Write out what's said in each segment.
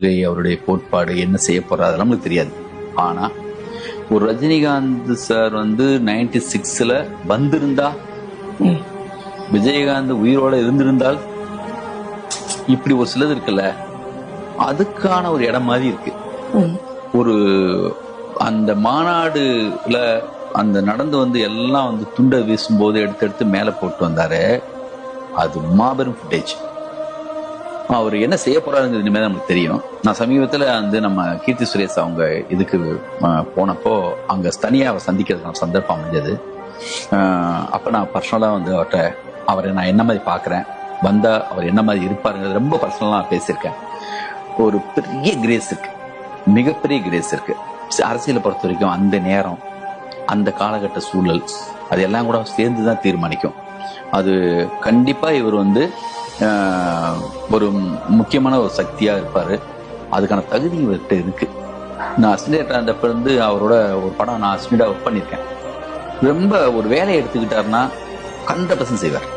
கொள்கை, அவருடைய கோட்பாடு என்ன செய்ய போறாரு அதெல்லாம் நமக்கு தெரியாது. ஆனா ஒரு ரஜினிகாந்த் சார் 96ல வந்திருந்தா, விஜயகாந்த் உயிரோட இருந்திருந்தால், இப்படி ஒரு சிலது இருக்குல்ல, அதுக்கான ஒரு இடம் மாதிரி இருக்கு. ஒரு அந்த மாநாடுல அந்த நடந்து எல்லாம் துண்டை வீசும்போது எடுத்து மேல போட்டு வந்தாரு. அது மாபெரும் ஃபுட்டேஜ். அவர் என்ன செய்ய போறாருங்கிறது இனிமேல் நமக்கு தெரியும். நான் சமீபத்துல நம்ம கீர்த்தி சுரேஷ் அவங்க இதுக்கு போனப்போ அங்க தனியா அவர் சந்திக்கிறதுக்கான சந்தர்ப்பம் அமைஞ்சது. அப்ப நான் பர்சனலா அவர்கிட்ட அவரை நான் என்ன மாதிரி பாக்குறேன், வந்தா அவர் என்ன மாதிரி இருப்பாருங்கிறது ரொம்ப பர்சனலா பேசியிருக்கேன். ஒரு பெரிய கிரேஸ் இருக்கு, மிகப்பெரிய கிரேஸ் இருக்கு. அரசியலை பொறுத்த வரைக்கும் அந்த நேரம், அந்த காலகட்ட சூழல், அதெல்லாம் கூட சேர்ந்துதான் தீர்மானிக்கும். அது கண்டிப்பா இவர் ஒரு முக்கியமான ஒரு சக்தியா இருப்பாரு. அதுக்கான தகுதி இவர்கிட்ட இருக்கு. நான் அசிஸ்டன்ட் இருந்தப்ப அவரோட ஒரு படம் நான் அசிஸ்டண்டா ஒர்க் பண்ணியிருக்கேன். ரொம்ப ஒரு வேலையை எடுத்துக்கிட்டாருன்னா 100% செய்வார்.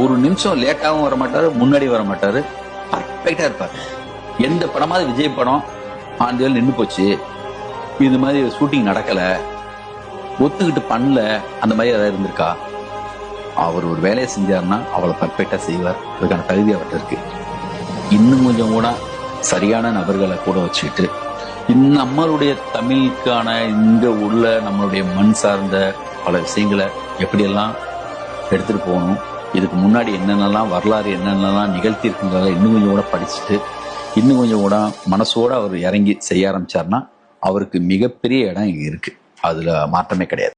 ஒரு நிமிஷம் லேட்டாகவும் வர மாட்டாரு, முன்னாடி வர மாட்டாரு, பர்ஃபெக்டா இருப்பாரு. எந்த படமாவது விஜய் படம் ஆண்டுகள் நின்று போச்சு, இது மாதிரி ஷூட்டிங் நடக்கல, ஒத்துக்கிட்டு பண்ணல, அந்த மாதிரி ஏதாவது இருந்திருக்கா? அவர் ஒரு வேலையை செஞ்சாருன்னா அவளை பர்ஃபெக்டா செய்வார். அதுக்கான தகுதி அவர்கிட்ட இருக்கு. இன்னும் கொஞ்சம் கூட சரியான நபர்களை கூட வச்சுக்கிட்டு நம்மளுடைய தமிழுக்கான இங்க உள்ள நம்மளுடைய மண் சார்ந்த பல விஷயங்களை எப்படியெல்லாம் எடுத்துட்டு போகணும், இதுக்கு முன்னாடி என்னென்னலாம் வரலாறு என்னென்னலாம் நிகழ்த்தி இருக்குங்கிறத இன்னும் கொஞ்சம் கூட படிச்சுட்டு இன்னும் கொஞ்சம் கூட மனசோட அவர் இறங்கி செய்ய ஆரம்பிச்சாருன்னா அவருக்கு மிகப்பெரிய இடம் இங்க இருக்கு. அதுல மாற்றமே கிடையாது.